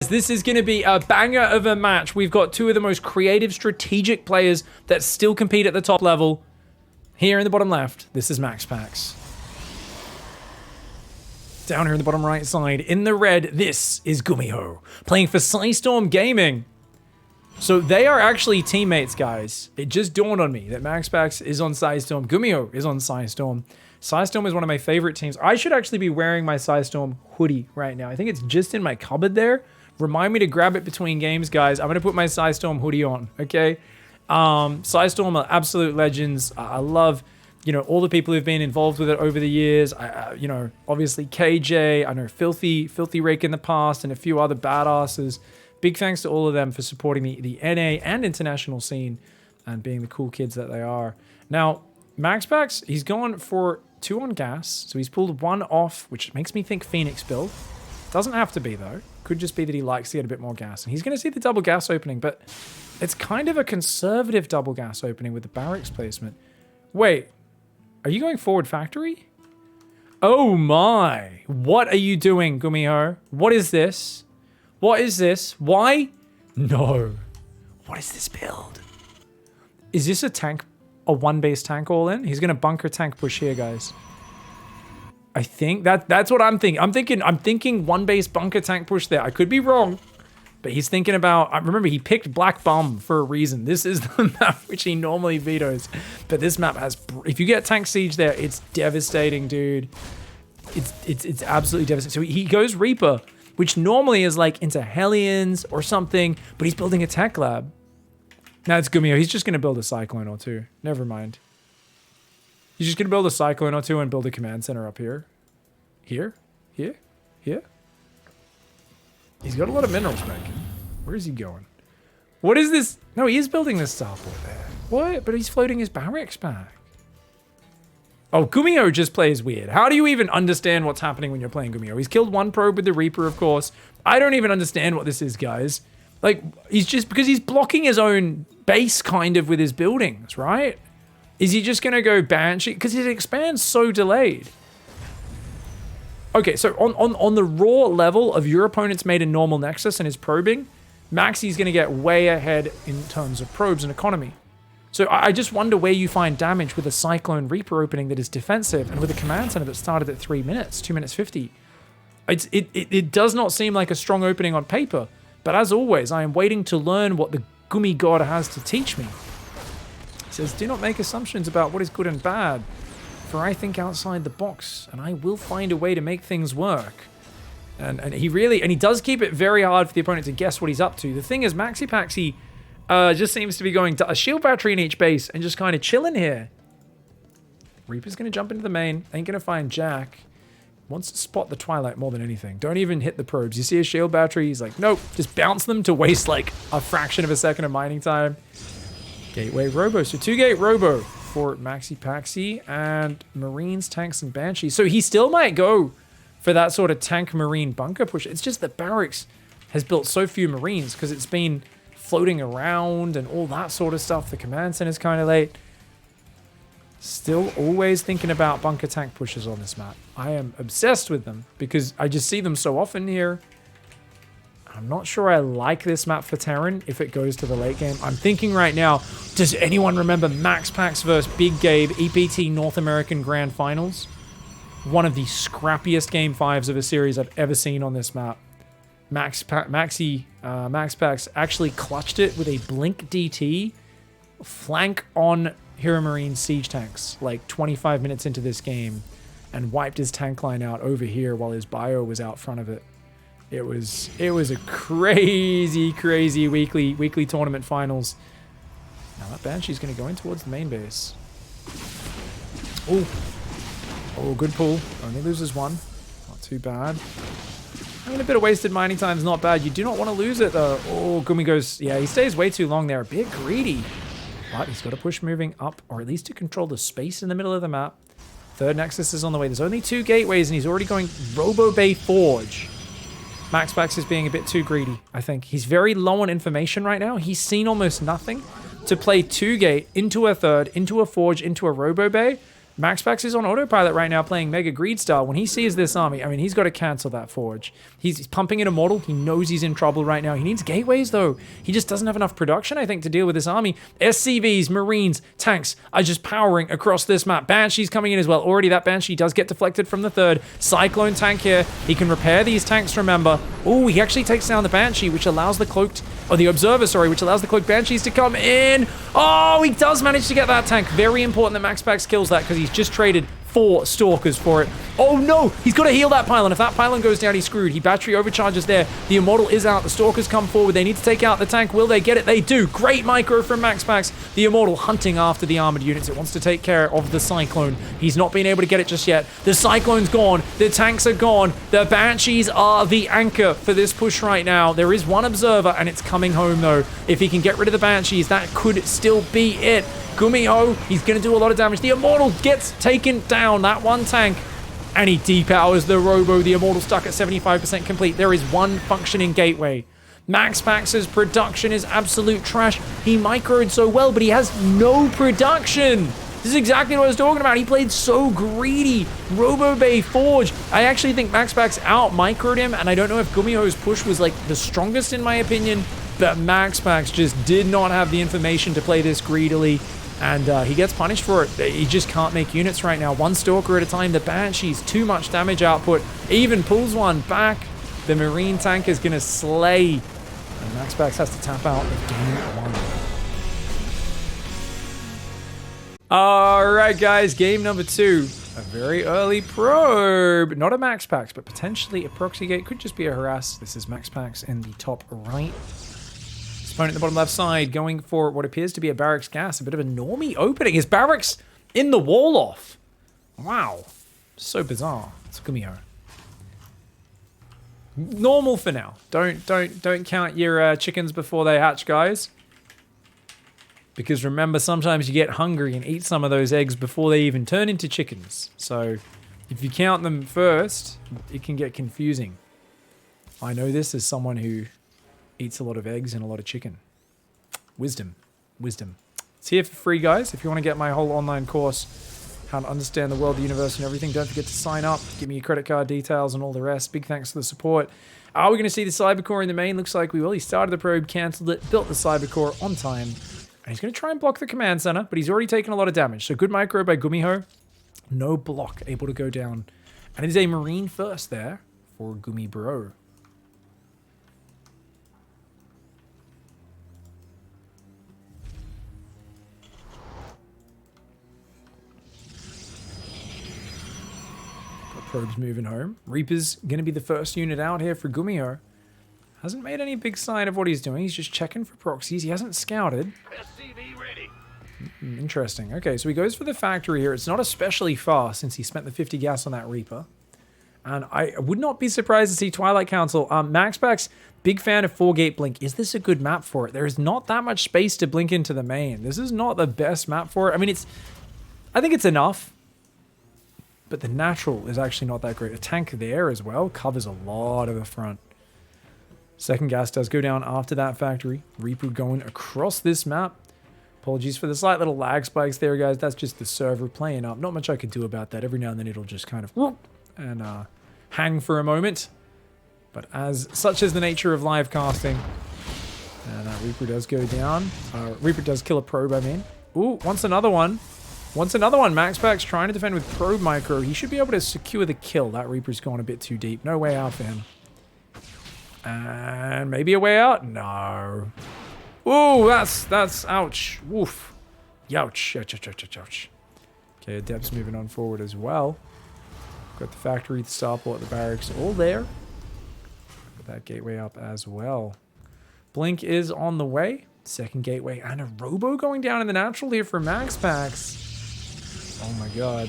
This is going to be a banger of a match. We've got two of the most creative, strategic players that still compete at the top level. Here in the bottom left, this is Maxpax. Down here in the bottom right side, in the red, this is Gumiho, playing for Storm Gaming. So they are actually teammates, guys. It just dawned on me that Maxpax is on Storm, Gumiho is on Storm. Storm is one of my favorite teams. I should actually be wearing my Storm hoodie right now. I think it's just in my cupboard there. Remind me to grab it between games, guys. I'm going to put my Storm hoodie on, okay? Storm are absolute legends. I love, you know, all the people who've been involved with it over the years. You know, obviously KJ, I know Filthy Rake in the past, and a few other badasses. Big thanks to all of them for supporting the NA and international scene and being the cool kids that they are. Now, Maxpax, he's gone for 2 on gas, so he's pulled 1 off, which makes me think Phoenix build. Doesn't have to be, though. Could just be that he likes to get a bit more gas. And he's going to see the double gas opening, but it's kind of a conservative double gas opening with the barracks placement. Wait, are you going forward factory? Oh my. What are you doing, Gumiho? What is this? What is this? Why? No. What is this build? Is this a tank, a 1-base tank all in? He's going to bunker tank push here, guys. I think that's what I'm thinking. I'm thinking 1-base bunker tank push there. I could be wrong, but he's thinking about, remember he picked Black Bum for a reason. This is the map which he normally vetoes, but this map has, if you get tank siege there, it's devastating, dude. It's absolutely devastating. So he goes Reaper, which normally is like into Hellions or something, but he's building a tech lab. Now it's Gumiho. He's just going to build a Cyclone or 2. Never mind. He's just going to build a Cyclone or 2 and build a command center up here. Here? Here? Here? He's got a lot of minerals back. Where is he going? What is this? No, he is building this starport there. What? But he's floating his barracks back. Oh, Gumiho just plays weird. How do you even understand what's happening when you're playing Gumiho? He's killed 1 probe with the Reaper, of course. I don't even understand what this is, guys. Like, he's just, because he's blocking his own base kind of with his buildings, right? Is he just going to go Banshee? Because his expand's so delayed. Okay, so on the raw level of your opponent's made a normal Nexus and is probing, Maxi's going to get way ahead in terms of probes and economy. So I just wonder where you find damage with a Cyclone Reaper opening that is defensive and with a command center that started at 3 minutes, 2 minutes 50. It does not seem like a strong opening on paper, but as always, I am waiting to learn what the Gumi God has to teach me. Says, do not make assumptions about what is good and bad, for I think outside the box, and I will find a way to make things work. And he does keep it very hard for the opponent to guess what he's up to. The thing is, Maxpax just seems to be going to a shield battery in each base and just kind of chilling here. Reaper's going to jump into the main, ain't going to find Jack. Wants to spot the Twilight more than anything. Don't even hit the probes. You see a shield battery, he's like, nope, just bounce them to waste like a fraction of a second of mining time. Gateway Robo. So 2-gate Robo for Maxpax and Marines, Tanks, and Banshees. So he still might go for that sort of tank Marine bunker push. It's just that Barracks has built so few Marines because it's been floating around and all that sort of stuff. The command center's kind of late. Still always thinking about bunker tank pushes on this map. I am obsessed with them because I just see them so often here. I'm not sure I like this map for Terran if it goes to the late game. I'm thinking right now, does anyone remember Maxpax versus Big Gabe EPT North American Grand Finals? One of the scrappiest Game 5s of a series I've ever seen on this map. Maxpax actually clutched it with a Blink DT flank on Hero Marine siege tanks like 25 minutes into this game and wiped his tank line out over here while his bio was out front of it. It was a crazy weekly tournament finals. Now that Banshee's going to go in towards the main base. Oh, good pull. Only loses 1. Not too bad. I mean, a bit of wasted mining time is not bad. You do not want to lose it though. Oh, Gumi goes, yeah, he stays way too long there. A bit greedy. But he's got to push moving up, or at least to control the space in the middle of the map. Third Nexus is on the way. There's only 2 gateways, and he's already going Robo Bay Forge. Maxpax is being a bit too greedy, I think. He's very low on information right now. He's seen almost nothing. To play 2 gate into a third, into a forge, into a Robo Bay, Maxpax is on autopilot right now playing Mega Greed style. When he sees this army, I mean, he's got to cancel that forge. He's pumping in Immortal. He knows he's in trouble right now. He needs gateways, though. He just doesn't have enough production, I think, to deal with this army. SCVs, Marines, tanks are just powering across this map. Banshee's coming in as well. Already that Banshee does get deflected from the third. Cyclone tank here. He can repair these tanks, remember. Oh, he actually takes down the Banshee, which allows the cloaked, or the Observer, sorry, which allows the cloaked Banshees to come in. Oh, he does manage to get that tank. Very important that Maxpax kills that because he's just traded 4 Stalkers for it. Oh no, he's got to heal that pylon. If that pylon goes down, he's screwed. He battery overcharges there. The Immortal is out. The Stalkers come forward. They need to take out the tank. Will they get it? They do. Great micro from Maxpax. The Immortal hunting after the armored units. It wants to take care of the Cyclone. He's not been able to get it just yet. The Cyclone's gone. The tanks are gone. The Banshees are the anchor for this push right now. There is one Observer, and it's coming home, though. If he can get rid of the Banshees, that could still be it. Gumiho, he's going to do a lot of damage. The Immortal gets taken down, that one tank, and he depowers the Robo. The Immortal stuck at 75% complete. There is one functioning gateway. Maxpax's production is absolute trash. He microed so well, but he has no production. This is exactly what I was talking about. He played so greedy. Robo Bay Forge. I actually think Maxpax out-microed him, and I don't know if Gumiho's push was like the strongest in my opinion, but Maxpax just did not have the information to play this greedily. And he gets punished for it. He just can't make units right now. One Stalker at a time. The Banshee's too much damage output. Even pulls one back. The Marine tank is going to slay. And Maxpax has to tap out of game 1. Alright guys, game number 2. A very early probe. Not a Maxpax, but potentially a proxy gate. Could just be a harass. This is Maxpax in the top right. Opponent in the bottom left side going for what appears to be a barracks gas. A bit of a normie opening. His barracks in the wall off. Wow. So bizarre. It's Gumiho. Normal for now. Don't count your chickens before they hatch, guys. Because remember, sometimes you get hungry and eat some of those eggs before they even turn into chickens. So if you count them first, it can get confusing. I know this as someone who eats a lot of eggs and a lot of chicken. Wisdom. It's here for free, guys. If you want to get my whole online course, how to understand the world, the universe, and everything, don't forget to sign up. Give me your credit card details and all the rest. Big thanks for the support. Are we going to see the Cybercore in the main? Looks like we will. He started the probe, cancelled it, built the Cybercore on time. And he's going to try and block the command center, but he's already taken a lot of damage. So good micro by Gumiho. No block able to go down. And it is a Marine first there for Gumi Bro. Probe's moving home. Reaper's going to be the first unit out here for Gumiho. Hasn't made any big sign of what he's doing. He's just checking for proxies. He hasn't scouted. SCV ready. Interesting. Okay, so he goes for the factory here. It's not especially fast since he spent the 50 gas on that Reaper. And I would not be surprised to see Twilight Council. Maxpax, big fan of 4-gate blink. Is this a good map for it? There is not that much space to blink into the main. This is not the best map for it. I mean, I think it's enough. But the natural is actually not that great. A tank there as well covers a lot of the front. Second gas does go down after that factory. Reaper going across this map. Apologies for the slight little lag spikes there, guys. That's just the server playing up. Not much I can do about that. Every now and then it'll just kind of whoop and hang for a moment. But such is the nature of live casting. And Reaper does go down. Reaper does kill a probe, I mean. Ooh, wants another one. Maxpax trying to defend with probe micro. He should be able to secure the kill. That Reaper's gone a bit too deep. No way out for him. And maybe a way out? No. Ooh, that's ouch. Woof. Youch. Ouch. Okay, Adept's moving on forward as well. Got the factory, the starport, the barracks, all there. Got that gateway up as well. Blink is on the way. Second gateway and a robo going down in the natural here for Maxpax. Oh my god.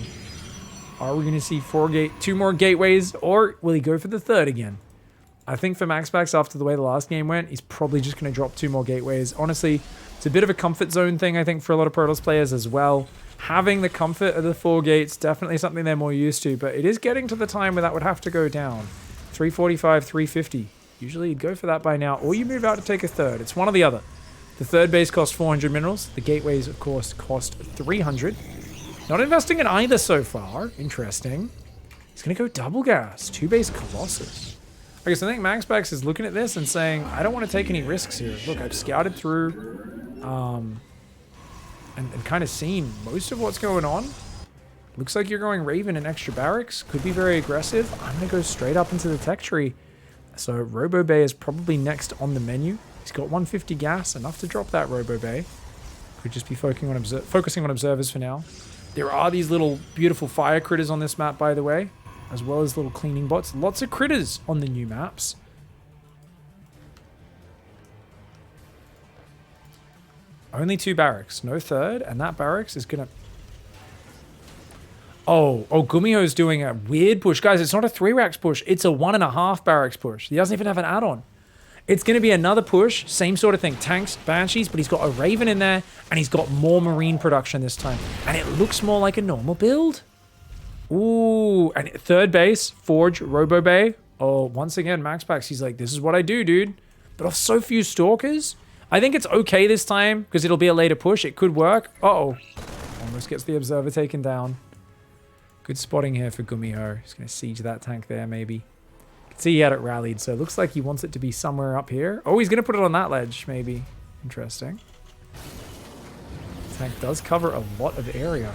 Are we going to see 2 more gateways, or will he go for the third again? I think for Maxpax, after the way the last game went, he's probably just going to drop 2 more gateways. Honestly, it's a bit of a comfort zone thing, I think, for a lot of Protoss players as well. Having the comfort of the 4 gates, definitely something they're more used to, but it is getting to the time where that would have to go down. 345, 350. Usually you'd go for that by now, or you move out to take a third. It's one or the other. The third base costs 400 minerals. The gateways, of course, cost 300. Not investing in either so far. Interesting. He's going to go double gas. 2-base Colossus. Okay, so I think Maxpax is looking at this and saying, I don't want to take any risks here. Look, I've scouted through and kind of seen most of what's going on. Looks like you're going Raven and extra barracks. Could be very aggressive. I'm going to go straight up into the tech tree. So Robo Bay is probably next on the menu. He's got 150 gas, enough to drop that Robo Bay. Could just be focusing on observers for now. There are these little beautiful fire critters on this map, by the way, as well as little cleaning bots. Lots of critters on the new maps. Only 2 barracks, no third, and that barracks is gonna... Oh, Gumiho's doing a weird push. Guys, it's not a 3 racks push, it's a 1.5 barracks push. He doesn't even have an add-on. It's going to be another push, same sort of thing. Tanks, Banshees, but he's got a Raven in there, and he's got more Marine production this time. And it looks more like a normal build. Ooh, and 3rd base, Forge, Robo Bay. Oh, once again, Maxpax, he's like, this is what I do, dude. But off so few Stalkers, I think it's okay this time, because it'll be a later push. It could work. Uh-oh. Almost gets the Observer taken down. Good spotting here for Gumiho. He's going to siege that tank there, maybe. See, he had it rallied, so it looks like he wants it to be somewhere up here. Oh, he's going to put it on that ledge, maybe. Interesting. Tank does cover a lot of area.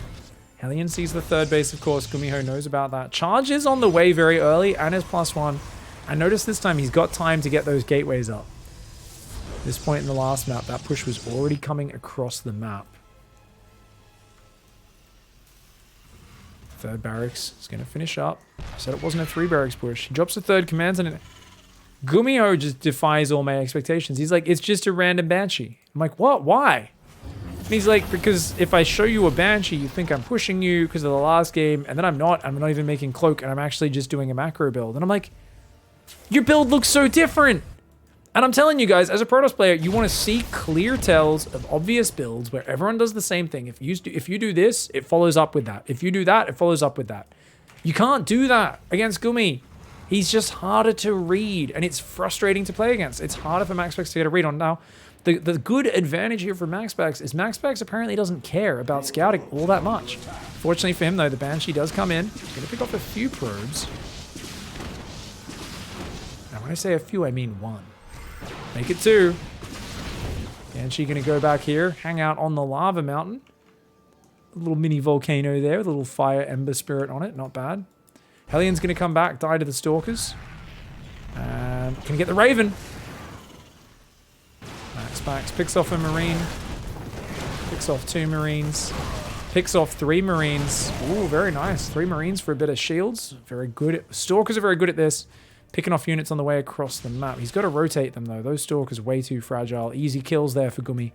Hellion sees the 3rd base, of course. Gumiho knows about that. Charge is on the way very early and is +1. And notice this time he's got time to get those gateways up. At this point in the last map, that push was already coming across the map. 3rd barracks is going to finish up. I said it wasn't a 3 barracks push. He drops the 3rd command and Gumiho just defies all my expectations. He's like, it's just a random Banshee. I'm like, what? Why? And he's like, because if I show you a Banshee, you think I'm pushing you because of the last game, and then I'm not. I'm not even making Cloak, and I'm actually just doing a macro build. And I'm like, your build looks so different. And I'm telling you guys, as a Protoss player, you want to see clear tells of obvious builds where everyone does the same thing. If you do this, it follows up with that. If you do that, it follows up with that. You can't do that against Gumi. He's just harder to read, and it's frustrating to play against. It's harder for Maxpax to get a read on. Now, the good advantage here for Maxpax is Maxpax apparently doesn't care about scouting all that much. Fortunately for him, though, the Banshee does come in. He's going to pick up a few probes. Now, when I say a few, I mean 1. Make it 2. Banshee going to go back here, hang out on the lava mountain. A little mini volcano there with a little fire ember spirit on it. Not bad. Hellion's going to come back, die to the Stalkers. And can get the Raven. Maxpax picks off a Marine. Picks off 2 Marines. Picks off 3 Marines. Ooh, very nice. 3 Marines for a bit of shields. Very good. Stalkers are very good at this. Picking off units on the way across the map. He's got to rotate them, though. Those Stalkers are way too fragile. Easy kills there for Gumi.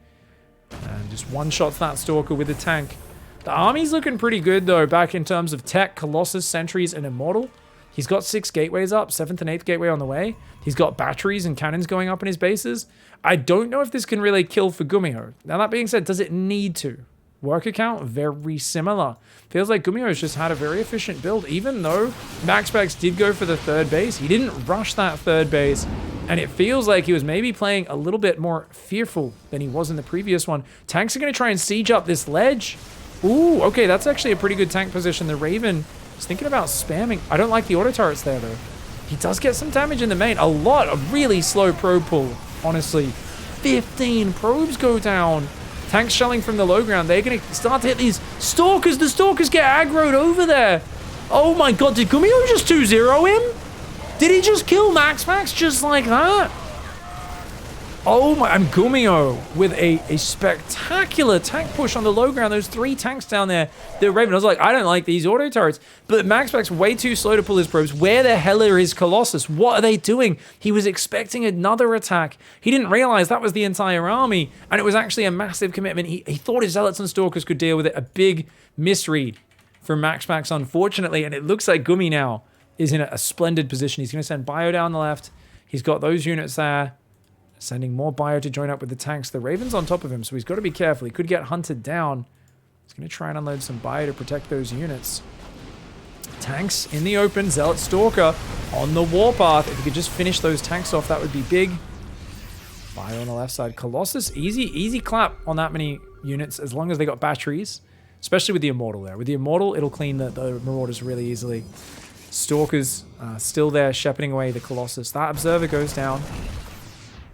And just one-shots that Stalker with a tank. The army's looking pretty good, though, back in terms of tech, Colossus, Sentries, and Immortal. He's got 6 gateways up, 7th and 8th gateway on the way. He's got batteries and cannons going up in his bases. I don't know if this can really kill for Gumiho. Now, that being said, does it need to? Worker count, very similar. Feels like Gumiho's just had a very efficient build, even though Maxpax did go for the 3rd base. He didn't rush that 3rd base, and it feels like he was maybe playing a little bit more fearful than he was in the previous one. Tanks are going to try and siege up this ledge. Ooh, okay, that's actually a pretty good tank position. The Raven is thinking about spamming. I don't like the auto turrets there, though. He does get some damage in the main. A lot of really slow probe pull, honestly. 15 probes go down. Tanks shelling from the low ground. They're going to start to hit these Stalkers. The Stalkers get aggroed over there. Oh my god, did Gumiho just 2-0 him? Did he just kill Maxpax just like that? Oh my, and Gumiho with a spectacular tank push on the low ground. Those 3 tanks down there. The Raven, I was like, I don't like these auto turrets. But Maxpax way too slow to pull his probes. Where the hell are his Colossus? What are they doing? He was expecting another attack. He didn't realize that was the entire army. And it was actually a massive commitment. He thought his Zealots and Stalkers could deal with it. A big misread for Maxpax, unfortunately. And it looks like Gumi now is in a splendid position. He's going to send Bio down the left. He's got those units there. Sending more Bio to join up with the tanks. The Raven's on top of him, so he's got to be careful. He could get hunted down. He's going to try and unload some Bio to protect those units. Tanks in the open. Zealot Stalker on the warpath. If he could just finish those tanks off, that would be big. Bio on the left side. Colossus, easy clap on that many units as long as they got batteries. especially with the Immortal there. With the Immortal, it'll clean the Marauders really easily. Stalkers still there, shepherding away the Colossus. That Observer goes down.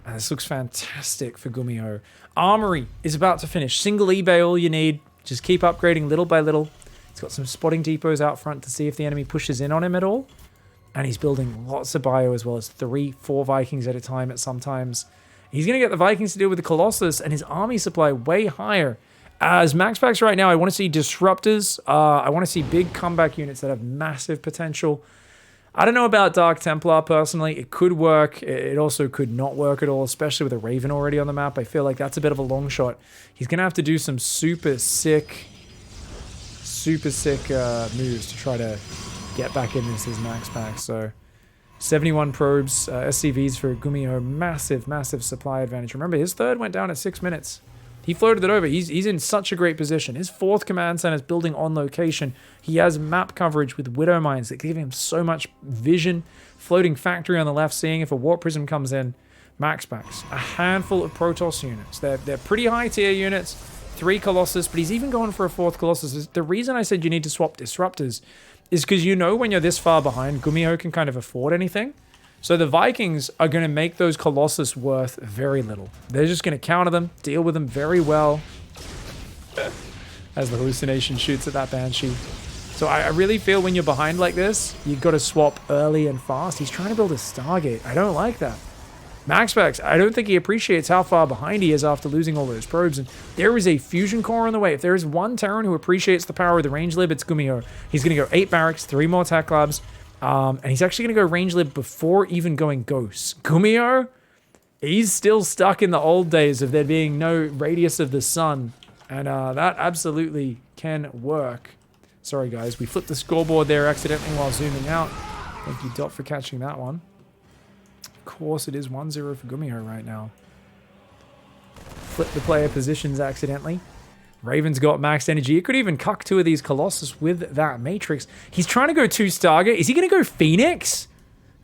And this looks fantastic for Gumiho. Armory is about to finish. Single eBay, all you need. Just keep upgrading little by little. He's got some spotting depots out front to see if the enemy pushes in on him at all. And he's building lots of bio as well as 3-4 Vikings at a time at some times. He's going to get the Vikings to deal with the Colossus and his army supply way higher. As Maxpax right now, I want to see Disruptors. I want to see big comeback units that have massive potential. I don't know about Dark Templar personally. It could work. It also could not work at all, especially with a Raven already on the map. I feel like that's a bit of a long shot. He's going to have to do some super sick moves to try to get back in this as Maxpax. So 71 probes, SCVs for Gumiho. Massive supply advantage. Remember, his third went down at 6 minutes. He floated it over. He's in such a great position. His 4th command center is building on location. He has map coverage with Widow Mines that give him so much vision. Floating factory on the left, seeing if a Warp Prism comes in. Maxpax. A handful of Protoss units. They're pretty high tier units. 3 Colossus, but he's even going for a 4th Colossus. The reason I said you need to swap Disruptors is because you know when you're this far behind, Gumiho can kind of afford anything. So the Vikings are going to make those Colossus worth very little. They're just going to counter them, deal with them very well. As the hallucination shoots at that Banshee. So I really feel when you're behind like this, you've got to swap early and fast. He's trying to build a Stargate. I don't like that. Maxpax, I don't think he appreciates how far behind he is after losing all those probes. And there is a fusion core on the way. If there is one Terran who appreciates the power of the range lib, it's Gumiho. He's going to go 8 barracks, 3 more tech labs. And he's actually going to go range lib before even going ghosts. Gumiho, he's still stuck in the old days of there being no radius of the sun. And that absolutely can work. Sorry, guys. We flipped the scoreboard there accidentally while zooming out. Thank you, Dot, for catching that one. Of course, it is 1-0 for Gumiho right now. Flip the player positions accidentally. Raven's got max energy. It could even cuck 2 of these Colossus with that Matrix. He's trying to go 2 Stargate. Is he going to go Phoenix?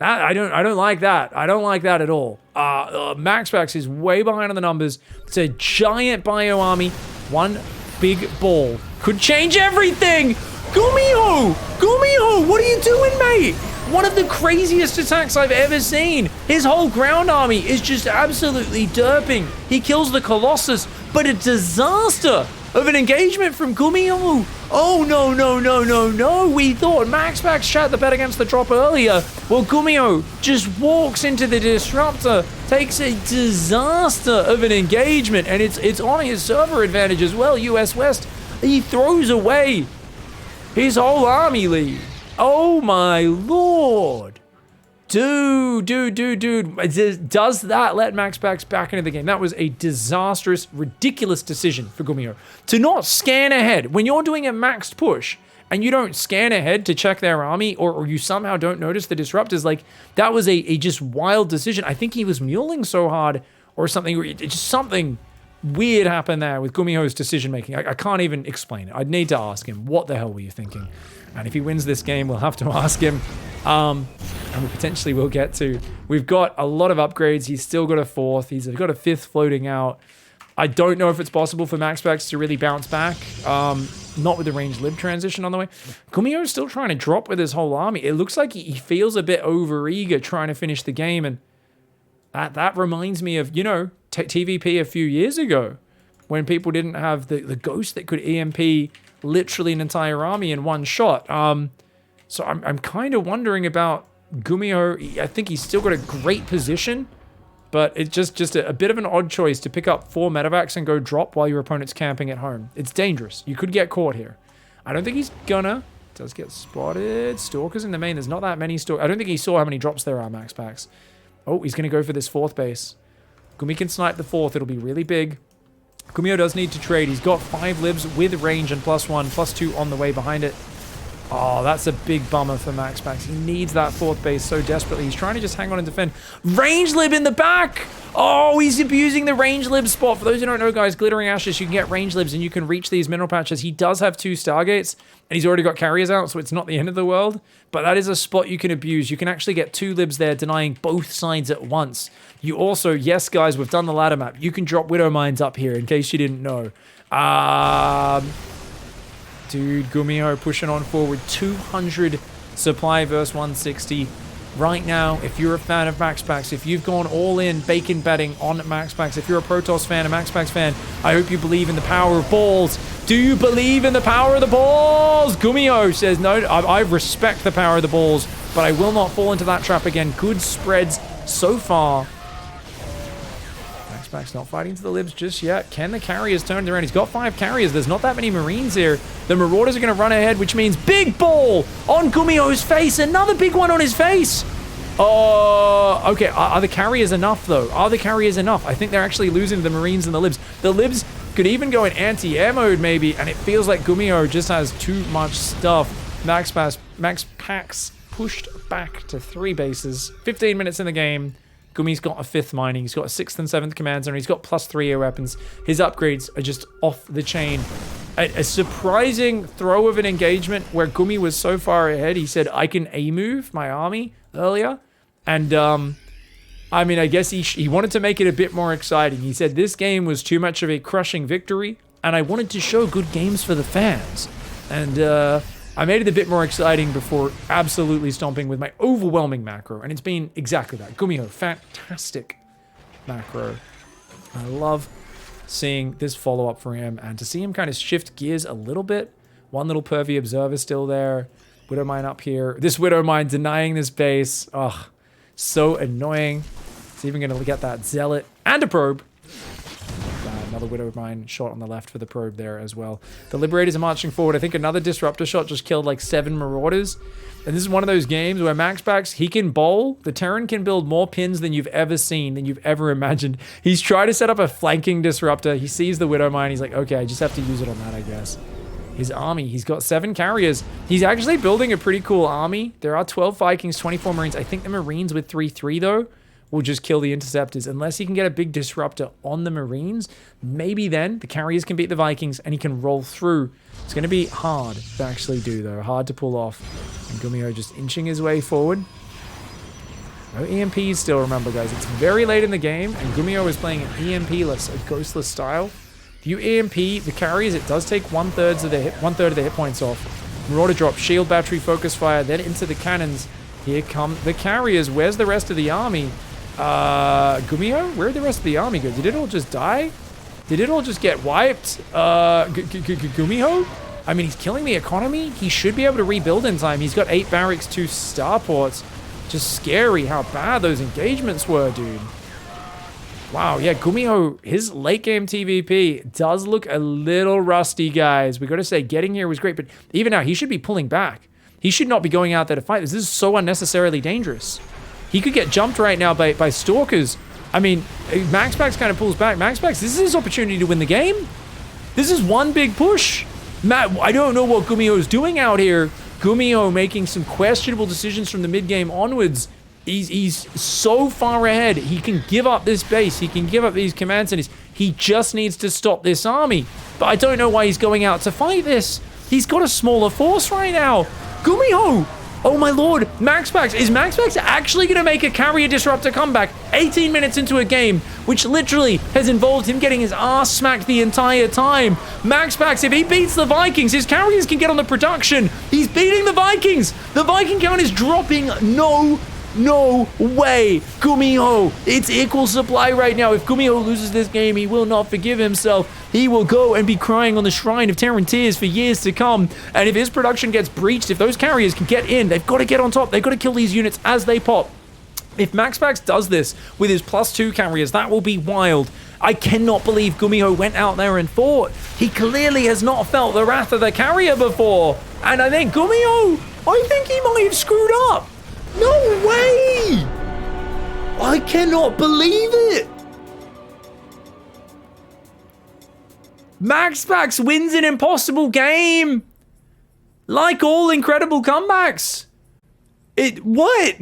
I don't like that. I don't like that at all. Maxpax is way behind on the numbers. It's a giant bio army. One big ball could change everything. Gumiho! Gumiho, what are you doing, mate? One of the craziest attacks I've ever seen. His whole ground army is just absolutely derping. He kills the Colossus, but a disaster of an engagement from Gumiho. Oh, no. We thought Maxpax shot the bet against the drop earlier. Well, Gumiho just walks into the Disruptor, takes a disaster of an engagement, and it's on his server advantage as well, US West. He throws away his whole army lead. Oh, my Lord. Dude. Does that let Maxpax back into the game? That was a disastrous, ridiculous decision for Gumiho. To not scan ahead. When you're doing a maxed push and you don't scan ahead to check their army or you somehow don't notice the Disruptors, like, that was a just wild decision. I think he was muling so hard or something. Just something weird happened there with Gumiho's decision-making. I can't even explain it. I'd need to ask him, what the hell were you thinking? And if he wins this game, we'll have to ask him. And we potentially will get to. We've got a lot of upgrades. He's still got a 4th. He's got a 5th floating out. I don't know if it's possible for Maxpax to really bounce back. Not with the range lib transition on the way. Gumiho's still trying to drop with his whole army. It looks like he feels a bit overeager trying to finish the game. And that reminds me of, TVP a few years ago when people didn't have the ghost that could EMP literally an entire army in one shot. So I'm kind of wondering about Gumiho. I think he's still got a great position, but it's just a bit of an odd choice to pick up 4 medevacs and go drop while your opponent's camping at home. It's dangerous. You could get caught here. I don't think he's gonna. Does get spotted. Stalkers in the main. There's not that many stalkers. I don't think he saw how many drops there are, Maxpax. Oh, he's gonna go for this 4th base. Gumi can snipe the 4th. It'll be really big. Gumiho does need to trade. He's got 5 libs with range and +1, +2 on the way behind it. Oh, that's a big bummer for Maxpax. He needs that 4th base so desperately. He's trying to just hang on and defend. Range lib in the back! Oh, he's abusing the range lib spot. For those who don't know, guys, Glittering Ashes, you can get range libs and you can reach these mineral patches. He does have 2 Stargates, and he's already got carriers out, so it's not the end of the world. But that is a spot you can abuse. You can actually get 2 libs there, denying both sides at once. You also, yes, guys, we've done the ladder map. You can drop Widow Mines up here, in case you didn't know. Dude, Gumiho pushing on forward. 200 supply versus 160. Right now, if you're a fan of Maxpax, if you've gone all in bacon betting on Maxpax, if you're a Protoss fan, a Maxpax fan, I hope you believe in the power of balls. Do you believe in the power of the balls? Gumiho says, no, I respect the power of the balls, but I will not fall into that trap again. Good spreads so far. Maxpax not fighting to the libs just yet. Can the carriers turn around? He's got 5 carriers. There's not that many Marines here. The Marauders are going to run ahead, which means big ball on Gumiho's face. Another big one on his face. Oh, okay. Are the carriers enough, though? Are the carriers enough? I think they're actually losing the Marines and the libs. The libs could even go in anti-air mode, maybe, and it feels like Gumiho just has too much stuff. Maxpax pushed back to 3 bases. 15 minutes in the game. Gumi's got a 5th mining, he's got a 6th and 7th command zone, he's got +3 air weapons. His upgrades are just off the chain. A surprising throw of an engagement where Gumi was so far ahead, he said, I can A-move my army earlier. And, I mean, I guess he wanted to make it a bit more exciting. He said this game was too much of a crushing victory, and I wanted to show good games for the fans. And, I made it a bit more exciting before absolutely stomping with my overwhelming macro, and it's been exactly that. Gumiho, fantastic macro. I love seeing this follow-up for him, and to see him kind of shift gears a little bit. One little pervy observer still there. Widowmine up here. This Widowmine denying this base. Ugh, so annoying. It's even going to get that Zealot and a probe. Another Widowmine shot on the left for the probe there as well. The Liberators are marching forward. I think another Disruptor shot just killed like 7 Marauders. And this is one of those games where Maxpax, he can bowl. The Terran can build more pins than you've ever seen, than you've ever imagined. He's trying to set up a flanking Disruptor. He sees the Widowmine. He's like, okay, I just have to use it on that, I guess. His army, he's got 7 carriers. He's actually building a pretty cool army. There are 12 Vikings, 24 Marines. I think the Marines with 3-3 though will just kill the Interceptors. Unless he can get a big Disruptor on the Marines, maybe then the carriers can beat the Vikings and he can roll through. It's going to be hard to actually do, though. Hard to pull off. And Gumiho just inching his way forward. No EMPs still, remember, guys. It's very late in the game, and Gumiho is playing an EMP-less, a ghostless style. If you EMP the carriers, it does take one-third of the hit points off. Marauder drop, shield battery, focus fire, then into the cannons. Here come the carriers. Where's the rest of the army? Gumiho? Where'd the rest of the army go? Did it all just die? Did it all just get wiped? Gumiho? I mean, he's killing the economy. He should be able to rebuild in time. He's got 8 barracks, 2 starports. Just scary how bad those engagements were, dude. Wow, yeah, Gumiho, his late game TVP does look a little rusty, guys. We got to say, getting here was great, but even now, he should be pulling back. He should not be going out there to fight this. This is so unnecessarily dangerous. He could get jumped right now by Stalkers. I mean, Maxpax kind of pulls back. Maxpax, this is his opportunity to win the game. This is one big push. I don't know what Gumiho's doing out here. Gumiho making some questionable decisions from the mid-game onwards. He's so far ahead. He can give up this base. He can give up these command centers. He just needs to stop this army. But I don't know why he's going out to fight this. He's got a smaller force right now. Gumiho! Oh my lord, Maxpax. Is Maxpax actually going to make a carrier disruptor comeback 18 minutes into a game, which literally has involved him getting his ass smacked the entire time? Maxpax, if he beats the Vikings, his carriers can get on the production. He's beating the Vikings. The Viking count is dropping. No way. Gumiho, it's equal supply right now. If Gumiho loses this game, he will not forgive himself. He will go and be crying on the shrine of Terran tears for years to come. And if his production gets breached, if those carriers can get in, they've got to get on top. They've got to kill these units as they pop. If Maxpax does this with his +2 carriers, that will be wild. I cannot believe Gumiho went out there and fought. He clearly has not felt the wrath of the carrier before. And I think Gumiho, I think he might have screwed up. No way! I cannot believe it! Maxpax wins an impossible game! Like all incredible comebacks! What?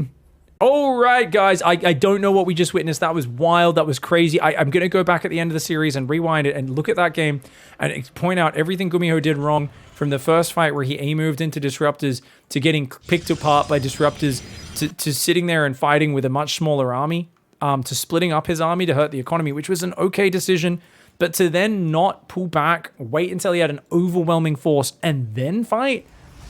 Alright, guys, I don't know what we just witnessed. That was wild, that was crazy. I'm gonna go back at the end of the series and rewind it and look at that game and point out everything Gumiho did wrong, from the first fight where he A-moved into Disruptors, to getting picked apart by Disruptors, to sitting there and fighting with a much smaller army, to splitting up his army to hurt the economy, which was an okay decision. But to then not pull back, wait until he had an overwhelming force, and then fight?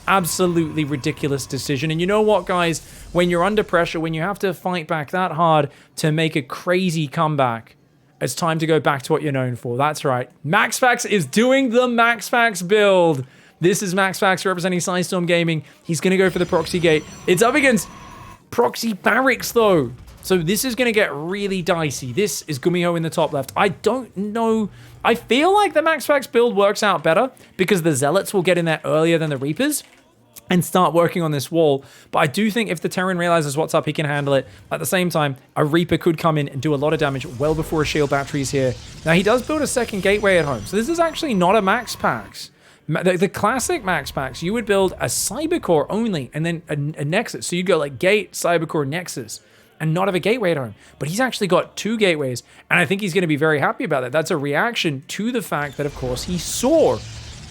Absolutely ridiculous decision. And you know what, guys? When you're under pressure, when you have to fight back that hard to make a crazy comeback, it's time to go back to what you're known for. That's right. Maxpax is doing the Maxpax build. This is Maxpax representing SciStorm Gaming. He's going to go for the proxy gate. It's up against proxy barracks, though. So this is going to get really dicey. This is Gumiho in the top left. I don't know. I feel like the Maxpax build works out better because the Zealots will get in there earlier than the Reapers and start working on this wall. But I do think if the Terran realizes what's up, he can handle it. At the same time, a Reaper could come in and do a lot of damage well before a shield battery's here. Now, he does build a second gateway at home. So this is actually not a Maxpax. The classic Maxpax, you would build a Cybercore only and then a Nexus. So you go like Gate, Cybercore, Nexus, and not have a gateway at home. But he's actually got 2 gateways, and I think he's going to be very happy about that. That's a reaction to the fact that, of course, he saw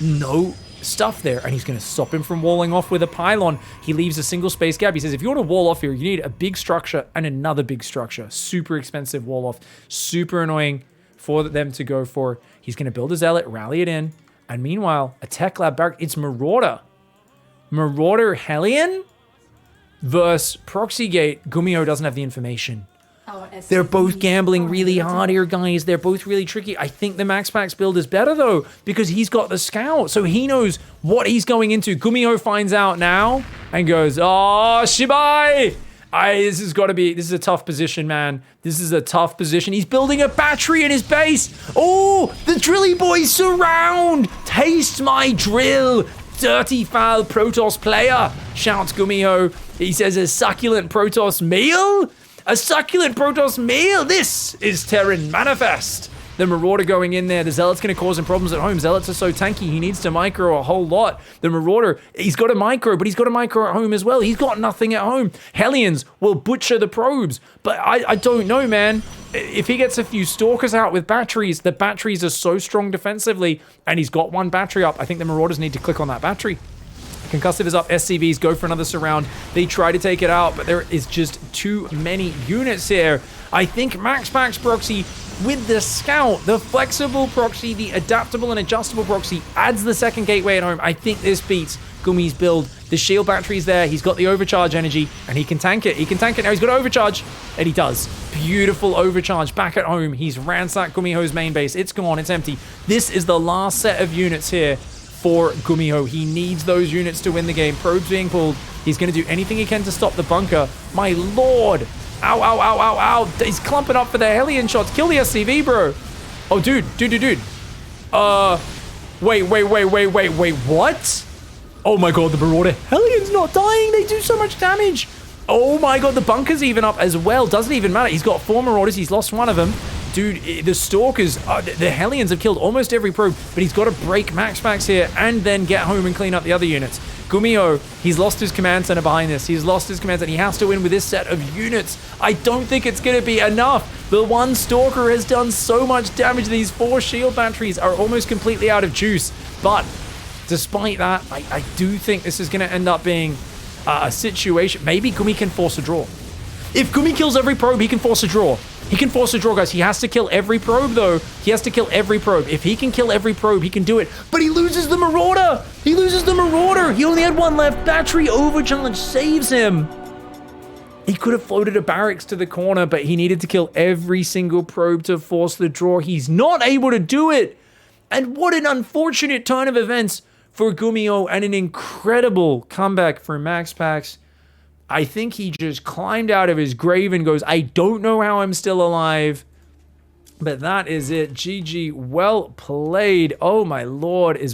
no stuff there, and he's going to stop him from walling off with a pylon. He leaves a single space gap. He says, if you want to wall off here, you need a big structure and another big structure. Super expensive wall off. Super annoying for them to go for. He's going to build a Zealot, rally it in, and meanwhile, a Tech Lab barrack. It's Marauder. Marauder Hellion versus Proxy Gate. Gumiho doesn't have the information. They're both gambling really hard here, guys. They're both really tricky. I think the Maxpax build is better, though, because he's got the scout, so he knows what he's going into. Gumiho finds out now and goes, oh, Shibai! This is a tough position, man. This is a tough position. He's building a battery in his base. Oh, the Drilly Boys surround. Taste my drill. Dirty, foul Protoss player, shouts Gumiho. He says, a succulent Protoss meal? A succulent Protoss meal? This is Terran Manifest. The Marauder going in there. The Zealot's going to cause him problems at home. Zealots are so tanky, he needs to micro a whole lot. The Marauder, he's got a micro, but he's got a micro at home as well. He's got nothing at home. Hellions will butcher the probes, but I don't know, man. If he gets a few Stalkers out with batteries, the batteries are so strong defensively, and he's got 1 battery up. I think the Marauders need to click on that battery. Concussive is up, SCVs go for another surround. They try to take it out, but there is just too many units here. I think Maxpax proxy with the scout, the flexible proxy, the adaptable and adjustable proxy adds the second gateway at home. I think this beats Gumi's build. The shield battery's there. He's got the overcharge energy, and he can tank it. He can tank it now. He's got overcharge, and he does. Beautiful overcharge back at home. He's ransacked Gumiho's main base. It's gone. It's empty. This is the last set of units here for Gumiho. He needs those units to win the game. Probes being pulled. He's going to do anything he can to stop the bunker. My lord. Ow, ow, ow, ow, ow. He's clumping up for the Hellion shots. Kill the SCV, bro. Oh, dude. Wait, what? Oh my god, the Marauder Hellion's not dying. They do so much damage. Oh my god, the bunker's even up as well. Doesn't even matter. He's got 4 Marauders. He's lost 1 of them. Dude, the Stalkers, the Hellions have killed almost every probe, but he's got to break Maxpax here and then get home and clean up the other units. Gumiho, he's lost his command center behind this. He's lost his command center. He has to win with this set of units. I don't think it's going to be enough. The 1 Stalker has done so much damage. These 4 shield batteries are almost completely out of juice. But despite that, I do think this is going to end up being a situation. Maybe Gumi can force a draw. If Gumi kills every probe, he can force a draw. He can force a draw, guys. He has to kill every probe, though. He has to kill every probe. If he can kill every probe, he can do it. But he loses the Marauder. He loses the Marauder. He only had 1 left. Battery overcharge saves him. He could have floated a barracks to the corner, but he needed to kill every single probe to force the draw. He's not able to do it. And what an unfortunate turn of events for Gumiho and an incredible comeback for Maxpax. I think he just climbed out of his grave and goes, I don't know how I'm still alive. But that is it. GG. Well played. Oh my lord. Is